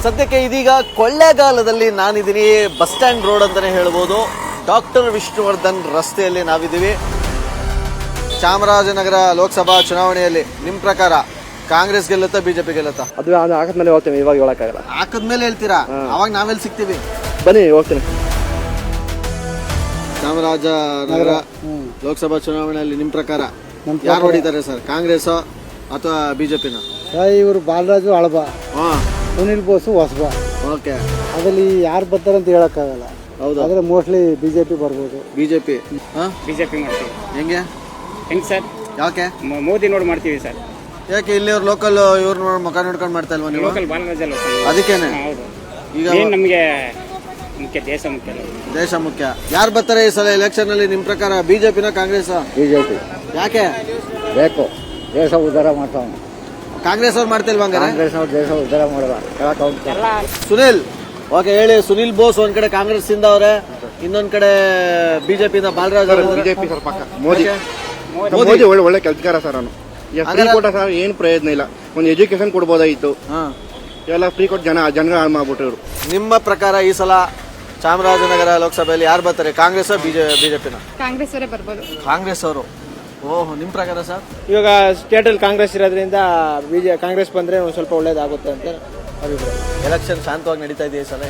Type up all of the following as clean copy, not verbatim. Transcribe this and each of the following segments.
ಸದ್ಯಕ್ಕೆ ಇದೀಗ ಕೊಳ್ಳೇಗಾಲದಲ್ಲಿ ನಾನಿದ್ದೀನಿ. ಬಸ್ ಸ್ಟ್ಯಾಂಡ್ ರೋಡ್ ಅಂತಾನೆ ಹೇಳ್ಬೋದು. ಡಾಕ್ಟರ್ ವಿಷ್ಣುವರ್ಧನ್ ರಸ್ತೆಯಲ್ಲಿ ನಾವಿದ್ದೀವಿ. ಚಾಮರಾಜನಗರ ಲೋಕಸಭಾ ಚುನಾವಣೆಯಲ್ಲಿ ನಿಮ್ಮ ಪ್ರಕಾರ ಕಾಂಗ್ರೆಸ್ ಗೆಲ್ಲುತ್ತಾ ಬಿಜೆಪಿ ಗೆಲ್ಲುತ್ತಾ? ಅದು ಹಾಕಿದ್ಮೇಲೆ ಹೋಗ್ತೀನಿ, ಇವಾಗ ಹೇಳಕ್ಕಾಗಲ್ಲ. ಹಾಕಿದ್ಮೇಲೆ ಹೇಳ್ತೀರಾ? ಅವಾಗ ನಾವೆಲ್ಲಿ ಸಿಗ್ತೀವಿ? ಬನ್ನಿ ಹೋಗ್ತೀನಿ. ಚಾಮರಾಜನಗರ ಲೋಕಸಭಾ ಚುನಾವಣೆಯಲ್ಲಿ ನಿಮ್ಮ ಪ್ರಕಾರ ಯಾರು ಹೊಡಿತಾರೆ ಸರ್? ಕಾಂಗ್ರೆಸ್ ಅಥವಾ ಬಿಜೆಪಿನ? ಇವರು ಬಾಲರಾಜು ಹಳಬ, ಸುನಿಲ್ ಬೋಸು ಹೊಸಬ. ಓಕೆ, ಅದರಲ್ಲಿ ಯಾರು ಬರ್ತಾರೆ ಅಂತ ಹೇಳಕ್ಕಾಗಲ್ಲ. ಹೌದು, ಆದರೆ ಮೋಸ್ಟ್ಲಿ ಬಿಜೆಪಿ ಬರ್ಬೋದು. ಬಿಜೆಪಿ ಮಾಡ್ತೀವಿ. ಹೆಂಗೆ ಸರ್? ಯಾಕೆ? ಮೋದಿ ನೋಡಿ ಮಾಡ್ತೀವಿ ಸರ್. ಯಾಕೆ ಇಲ್ಲಿ ಅವ್ರು ಲೋಕಲ್ ಇವ್ರು ಮುಖ ನೋಡ್ಕೊಂಡು ಮಾಡ್ತಾ ಇಲ್ವಾ ನೀವು? ಲೋಕಲ್ ಬಾಲರಾಜ ಅದಕ್ಕೇನೆ ಹೌದು. ಈಗ ನಮಗೆ ಮುಖ್ಯ ದೇಶ ಮುಖ್ಯ. ದೇಶ ಮುಖ್ಯ. ಯಾರು ಬರ್ತಾರೆ ಈ ಸಲ ಎಲೆಕ್ಷನ್ ಅಲ್ಲಿ ನಿಮ್ಮ ಪ್ರಕಾರ? ಬಿಜೆಪಿನ ಕಾಂಗ್ರೆಸ್? ಬಿಜೆಪಿ. ಯಾಕೆ ಬೇಕು, ದೇಶ ಉದ್ಧಾರ ಮಾಡ್ತಾವ. ಕಾಂಗ್ರೆಸ್ ಅವ್ರು ಮಾಡ್ತಿಲ್ವಾ ಹಂಗಾರೆ? ಕಾಂಗ್ರೆಸ್ ಅವ್ರು ದೇಶ ಉದ್ಧಾರ ಮಾಡಲ್ಲ. ಸುನಿಲ್, ಓಕೆ ಹೇಳಿ. ಸುನಿಲ್ ಬೋಸ್ ಒಂದ್ ಕಡೆ ಕಾಂಗ್ರೆಸ್ ಇಂದ ಅವ್ರೆ, ಇನ್ನೊಂದ್ ಕಡೆ ಬಿಜೆಪಿ ಇಂದ ಬಾಲರಾಜ್. ಬಿಜೆಪಿ ಸರ್ ಪಕ್ಕ. ಮೋದಿ ಒಳ್ಳೆ ಕೆಲಸಗಾರ ಸರ್. ಅವನು ಫ್ರೀ ಕೊಟ್ಟ ಸರ್, ಏನು ಪ್ರಯೋಜನ ಇಲ್ಲ. ಒಂದು ಎಜುಕೇಶನ್ ಕೊಡ್ಬೋದಾಗಿತ್ತು, ಎಲ್ಲ ಫ್ರೀ ಕೊಟ್ಟು ಜನಗಳು ಹಾಳು ಮಾಡ್ಬಿಟ್ರು. ನಿಮ್ಮ ಪ್ರಕಾರ ಈ ಸಲ ಚಾಮರಾಜನಗರ ಲೋಕಸಭೆಯಲ್ಲಿ ಯಾರು ಬರ್ತಾರೆ? ಕಾಂಗ್ರೆಸ್ ಬಿಜೆಪಿನ? ಕಾಂಗ್ರೆಸ್ ಅವರೇ ಬರ್ಬೋದು. ಕಾಂಗ್ರೆಸ್ ಅವರು. ಓಹ್, ನಿಮ್ಮ ಪ್ರಕಾರ ಸರ್? ಇವಾಗ ಸ್ಟೇಟಲ್ಲಿ ಕಾಂಗ್ರೆಸ್ ಇರೋದ್ರಿಂದ ಕಾಂಗ್ರೆಸ್ ಬಂದರೆ ಒಂದು ಸ್ವಲ್ಪ ಒಳ್ಳೇದಾಗುತ್ತೆ ಅಂತ ಅಭಿಪ್ರಾಯ. ಎಲೆಕ್ಷನ್ ಶಾಂತವಾಗಿ ನಡೀತಾ ಇದೆ ಈ ಸಲ.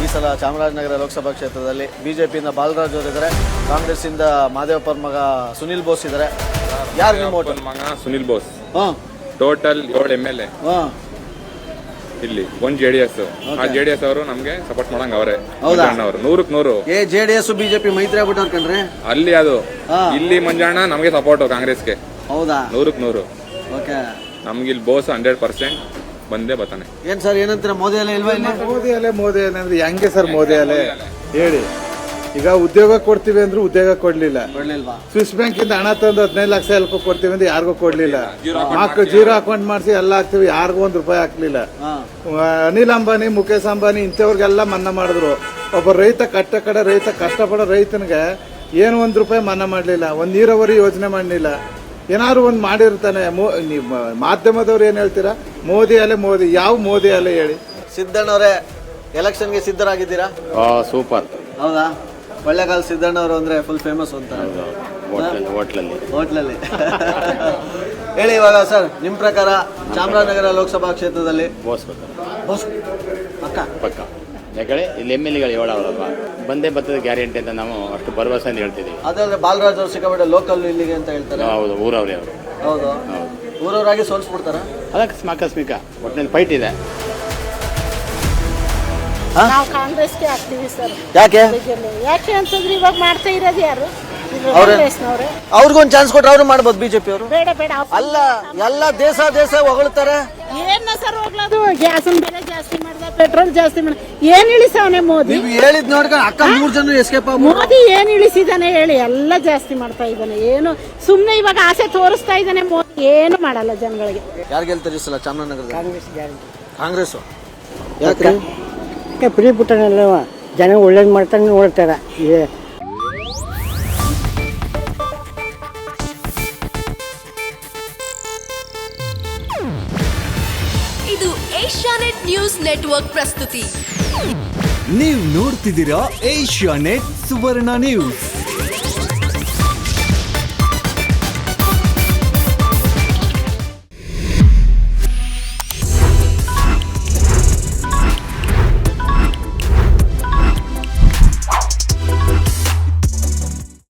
ಈ ಸಲ ಚಾಮರಾಜನಗರ ಲೋಕಸಭಾ ಕ್ಷೇತ್ರದಲ್ಲಿ ಬಿಜೆಪಿಯಿಂದ ಬಾಲರಾಜ್ ಅವರು ಇದ್ದಾರೆ, ಕಾಂಗ್ರೆಸ್ ಇಂದ ಮಾದೇವಪ್ಪರ ಮಗ ಸುನಿಲ್ ಬೋಸ್ ಇದ್ದಾರೆ. ಯಾರು ನಿಮ್ಮ ಓಟ್? ಮಗ ಸುನಿಲ್ ಬೋಸ್. ಟೋಟಲ್ 7 MLA ಇಲ್ಲಿ, 1 JDS. ಆ JDS ಅವರು ನಮ್ಗೆ ಸಪೋರ್ಟ್ ಮಾಡಂಗ ಅವರೇ. ಹೌದಾ? 100ಕ್ಕೆ 100. JDS ಬಿಜೆಪಿ ಮೈತ್ರಿ ಆಗ್ಬಿಟ್ಟವ್ರ ಕಣ್ರಿ ಅಲ್ಲಿ. ಅದು ಇಲ್ಲಿ ಮಂಜಣ್ಣ ನಮಗೆ ಸಪೋರ್ಟ್ ಕಾಂಗ್ರೆಸ್ಗೆ. ಹೌದಾ? 100ಕ್ಕೆ 100. ಓಕೆ, ನಮ್ಗೆ ಇಲ್ಲಿ ಬೋಸ್ 100% ಬಂದೇ ಬರ್ತಾನೆ. ಏನ್ ಸರ್ ಏನಂತೀರ? ಮೋದಿ ಅಲೆ ಇಲ್ವಾ ಇಲ್ಲಿ? ಮೋದಿ ಅಲೆ ಅಂದ್ರೆ ಹೆಂಗೆ ಸರ್? ಮೋದಿ ಅಲೆ ಹೇಳಿ. ಈಗ ಉದ್ಯೋಗ ಕೊಡ್ತೀವಿ ಅಂದ್ರೆ ಉದ್ಯೋಗ ಕೊಡ್ಲಿಲ್ಲ. ಸ್ವಿಸ್ ಬ್ಯಾಂಕ್ ಇಂದ ಹಣ ತಂದು 15 ಲಕ್ಷ ಎಲ್ಕೋ ಕೊಡ್ತೀವಿ ಅಂದ್ರೆ ಯಾರಿಗೂ ಕೊಡ್ಲಿಲ್ಲ. ಜೀರೋ ಅಕೌಂಟ್ ಮಾಡಿಸಿ ಎಲ್ಲ ಹಾಕ್ತಿವಿ, ಯಾರಿಗೂ ₹1 ಹಾಕ್ಲಿಲ್ಲ. ಅನಿಲ್ ಅಂಬಾನಿ, ಮುಖೇಶ್ ಅಂಬಾನಿ ಇಂಥವ್ರಿಗೆಲ್ಲ ಮನ್ನಾ ಮಾಡಿದ್ರು. ಒಬ್ಬ ರೈತ ರೈತ ಕಷ್ಟಪಡೋ ರೈತನಿಗೆ ಏನು ₹1 ಮನ್ನಾ ಮಾಡಲಿಲ್ಲ. ಒಂದು ನೀರಾವರಿ ಯೋಜನೆ ಮಾಡಲಿಲ್ಲ. ಏನಾದ್ರು ಒಂದು ಮಾಡಿರ್ತಾನೆ. ಮಾಧ್ಯಮದವ್ರು ಏನ್ ಹೇಳ್ತೀರಾ? ಮೋದಿ ಅಲೆ ಮೋದಿ. ಯಾವ ಮೋದಿ ಅಲೆ ಹೇಳಿ? ಸಿದ್ದಣ್ಣವರೇ, ಎಲೆಕ್ಷನ್ಗೆ ಸಿದ್ಧರಾಗಿದ್ದೀರಾ? ಸೂಪರ್. ಹೌದಾ? ಕೊಳ್ಳೇಗಾಲ ಸಿದ್ದಣ್ಣವರು ಅಂದ್ರೆ ಫುಲ್ ಫೇಮಸ್ ಅಂತ ಹೋಟ್ಲಲ್ಲಿ. ಹೇಳಿ ಇವಾಗ ಸರ್, ನಿಮ್ಮ ಪ್ರಕಾರ ಚಾಮರಾಜನಗರ ಲೋಕಸಭಾ ಕ್ಷೇತ್ರದಲ್ಲಿ ಪಕ್ಕ ಯಾಕಂದ್ರೆ ಇಲ್ಲಿ MLAಗಳು ಹೇಳೋರಲ್ವಾ, ಬಂದೇ ಬರ್ತದೆ ಗ್ಯಾರಂಟಿ ಅಂತ ನಾವು ಅಷ್ಟು ಭರವಸೆ ಅಂತ ಹೇಳ್ತಿದ್ದೀವಿ. ಅದಾದ್ರೆ ಬಾಲರಾಜ್ ಅವರು ಸಿಕ್ಕಾಬಿಟ್ಟೆ ಲೋಕಲ್ ಇಲ್ಲಿಗೆ ಅಂತ ಹೇಳ್ತಾರೆ. ಹೌದು, ಊರವ್ರೆ ಅವರು. ಹೌದು, ಊರವರಾಗಿ ಸೋಲ್ಸ್ಬಿಡ್ತಾರ? ಅದಕ್ಕೆ ಆಕಸ್ಮಿಕ ಒಟ್ಟಿನಲ್ಲಿ ಫೈಟ್ ಇದೆ. ನಾವು ಕಾಂಗ್ರೆಸ್ಗೆ ಹಾಕ್ತೀವಿ ಸರ್. ಯಾಕೆ ಅಂತಂದ್ರೆ ಇವಾಗ ಮಾಡ್ತಾ ಇರೋದು ಯಾರು? ಅವ್ರಿಗೊಂದು ಚಾನ್ಸ್ ಕೊಟ್ರೆ ಅವ್ರು ಮಾಡ್ಬೋದು. ಬಿಜೆಪಿ ಅವರು ಬೇಡ ಅಲ್ಲ, ಎಲ್ಲ ದೇಶ ಹೊಗಳ್ತಾರೆ. ಏನ ಸರ್ ಹೋಗ್ಲದು? ಗ್ಯಾಸಿನ ಬೆಲೆ ಜಾಸ್ತಿ ಮಾಡ್ದ, ಪೆಟ್ರೋಲ್ ಜಾಸ್ತಿ ಮಾಡ, ಏನ್ ಇಳಿಸವನೆ ಮೋದಿ? ನೀವು ಹೇಳಿದ್ ನೋಡ್ಕೊಂಡು ಅಕ್ಕ 3 ಜನ ಎಸ್ಕೇಪ್ ಆಗ. ಮೋದಿ ಏನ್ ಇಳಿಸಿದಾನೆ ಹೇಳಿ? ಎಲ್ಲ ಜಾಸ್ತಿ ಮಾಡ್ತಾ ಇದ್ದಾನೆ. ಏನು ಸುಮ್ನೆ ಇವಾಗ ಆಸೆ ತೋರಿಸ್ತಾ ಇದ್ದಾನೆ ಮೋದಿ, ಏನು ಮಾಡಲ್ಲ ಜನಗಳಿಗೆ. ಯಾರು ಗೆಲ್ತಾರೆ ಈ ಸಲ ಚಾಮರಾಜನಗರ? ಕಾಂಗ್ರೆಸ್ ಗ್ಯಾರಂಟಿ. ಕಾಂಗ್ರೆಸ್. ಯಾಕೆ? ಫ್ರೀ ಬಿಟ್ಟನಲ್ಲ, ಜನ ಒಳ್ಳೇದು ಮಾಡ್ತಾನೆ ನೋಡ್ತಾರೆ. ಇದು ಏಷ್ಯಾನೆಟ್ ನ್ಯೂಸ್ ನೆಟ್ವರ್ಕ್ ಪ್ರಸ್ತುತಿ. ನೀವು ನೋಡ್ತಿದ್ದೀರಾ ಏಷ್ಯಾನೆಟ್ ಸುವರ್ಣ ನ್ಯೂಸ್.